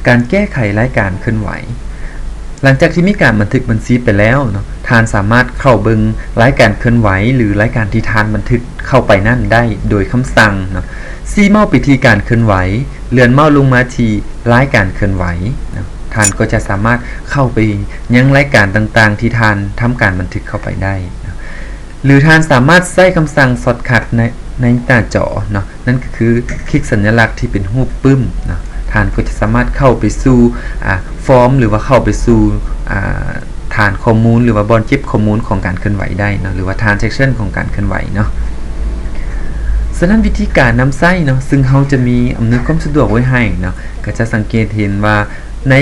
การแก้ไขรายการเคลื่อนไหวหลังจากที่มีการบันทึกบัญชีไปแล้วเนาะทานสามารถเข้าเบิ่งรายการเคลื่อนไหวหรือรายการที่ทานบันทึกเข้าไปนั่นได้โดยคำสั่งเนาะชี้เมาส์ไปที่การเคลื่อนไหวเลื่อนเมาส์ลงมาที่รายการเคลื่อนไหวเนาะทานก็จะสามารถเข้าไปยังรายการต่างๆที่ทานทำการบันทึกเข้าไปได้นะหรือทานสามารถใช้คำสั่งช็อตคัทในหน้าจอเนาะนั่นก็คือคลิกสัญลักษณ์ที่เป็นรูปปึ้มเนาะทานก็จะสามารถเข้าไปสู่ฟอร์มหรือว่าเข้าไปสู่ฐานข้อมูลหรือว่าบอลเก็บข้อมูลของการเคลื่อนไหวได้เนาะหรือว่า transaction ของการเคลื่อนไหวเนาะฉะนั้นวิธีการนำใช้เนาะซึ่งเขาจะมีอำนวยความสะดวกไว้ให้เนาะก็จะสังเกตเห็นว่าใน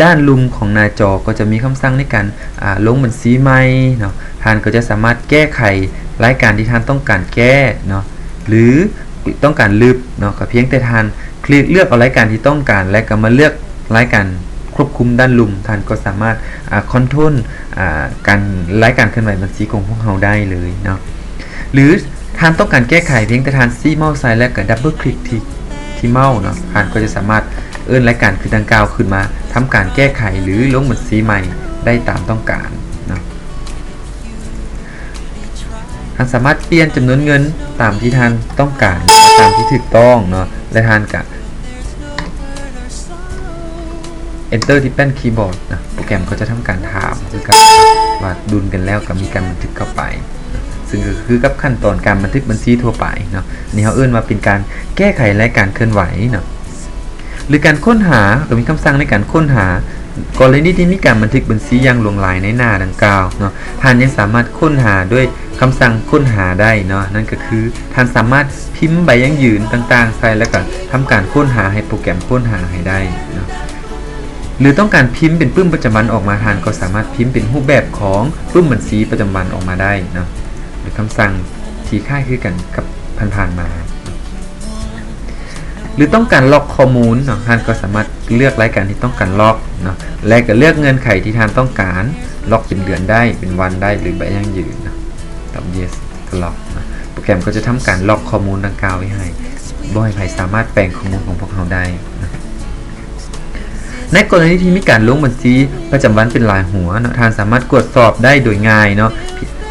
ด้านลุมของหน้าจอก็จะมีคำสั่งในการลงบัญชีใหม่เนาะท่านก็จะสามารถแก้ไขรายการที่ท่านต้องการแก้เนาะหรือต้องการลบเนาะก็เพียงแต่ท่านคลิกเลือกเอารายการที่ต้องการและก็มาเลือกรายการควบคุมด้านลุมท่านก็สามารถคอนโทรลการรายการเคลื่อนไหวบัญชีของพวกเราได้เลยเนาะหรือท่านต้องการแก้ไขเพียงแต่ท่านชี้เมาส์ซ้ายและก็ดับเบิลคลิกที่เมาส์เนาะท่านก็จะสามารถรายการคือดังกล่าวขึ้นมาทำการแก้ไขหรือลงบัญชีใหม่ได้ตามต้องการเนาะท่านสามารถเปลี่ยนจำนวนเงินตามที่ท่านต้องการตามที่ถูกต้องเนาะและท่านก็ Enter ที่แป้นคีย์บอร์ดนะโปรแกรมก็จะทำการถามคือการว่าดุลกันแล้วก็มีการบันทึกเข้าไปซึ่งก็คือกับขั้นตอนการบันทึกบัญชีทั่วไปเนาะนี่เขาว่าเป็นการแก้ไขรายการเคลื่อนไหวเนาะหรือการค้นหาก็มีคำสั่งในการค้นหากรณีที่มีการบันทึกบัญชีอย่างลวงลายในหน้าดังกล่าวเนาะท่านยังสามารถค้นหาด้วยคำสั่งค้นหาได้เนาะนั่นก็คือท่านสามารถพิมพ์ใบยั่งยืนต่างๆใส่แล้วก็ทำการค้นหาให้โปรแกรมค้นหาให้ได้เนาะหรือต้องการพิมพ์เป็นปึ้มประจำวันออกมาท่านก็สามารถพิมพ์เป็นรูปแบบของปึ้มบัญชีประจำวันออกมาได้เนาะหรือคำสั่งที่คล้ายคือกันกับผ่านๆมาหรือต้องการล็อกข้อมูลเนาะท่านก็สามารถเลือกรายการที่ต้องการล็อกเนาะและก็เลือกเงื่อนไขที่ท่านต้องการล็อกเป็นเดือนได้เป็นวันได้หรือใบยั่งยืนเนาะตาม yes ก็ล็อกนะโปรแกรมก็จะทำการล็อกข้อมูลดังกล่าวไว้ให้บ่ให้ใครสามารถแปลงข้อมูลของพวกเราได้นะในกรณีที่มีการลงบัญชีประจำวันเป็นรายหัวเนาะท่านสามารถตรวจสอบได้โดยง่ายเนาะ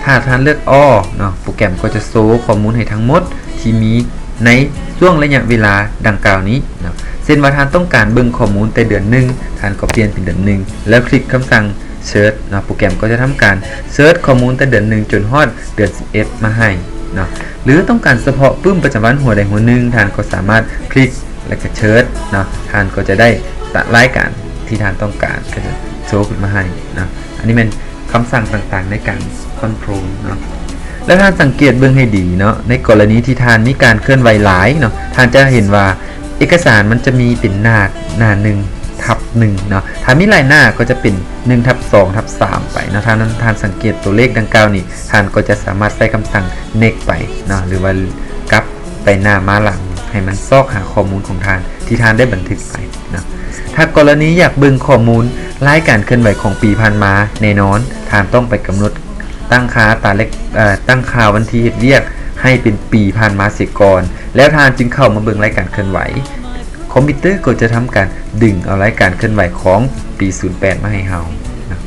ถ้าท่านเลือกอ้อเนาะโปรแกรมก็จะโชว์ข้อมูลให้ทั้งหมดที่มีในช่วงระยะเวลาดังกล่าวนี้เนาะเช่นว่าท่านต้องการเบิ่งข้อมูลแต่เดือนหนึ่งท่านก็เปลี่ยนเป็นเดือนหนึ่งแล้วคลิกคำสั่งเซิร์ชเนาะโปรแกรมก็จะทำการเซิร์ชข้อมูลแต่เดือนหนึ่งจนฮอดเดือน11มาให้เนาะหรือต้องการเฉพาะปึ้มประจำวันหัวใดหัวหนึ่งท่านก็สามารถคลิกและก็เซิร์ชเนาะท่านก็จะได้รายการที่ท่านต้องการก็จะโชว์ขึ้นมาให้นะอันนี้เป็นคำสั่งต่างๆในการคอนโทรลเนาะและท่านสังเกตเบื้องให้ดีเนาะในกรณีที่ท่านมีการเคลื่อนไหวหลายเนาะท่านจะเห็นว่าเอกสารมันจะมีเป็นหน้า1/1เนาะถ้ามีหลายหน้าก็จะเป็น1/2/3ไปนะท่านสังเกตตัวเลขดังกล่าวนี้ท่านก็จะสามารถใช้คำสั่ง next ไปเนาะหรือว่ากลับไปหน้ามาหลังให้มันซอกหาข้อมูลของท่านที่ท่านได้บันทึกไปเนาะถ้ากรณีอยากเบิ่งข้อมูลรายการเคลื่อนไหวของปีผ่านมาแน่นอนท่านต้องไปกำหนดตั้งค่าตาเล็กตั้งค่าวันที่เฮ็ดเวียกให้เป็นปีผ่านมาเสียก่อนแล้วท่านจึงเข้ามาเบิ่งรายการเคลื่อนไหวคอมพิวเตอร์ก็จะทำการดึงเอารายการเคลื่อนไหวของปี08มาให้เฮานะ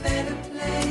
Better place.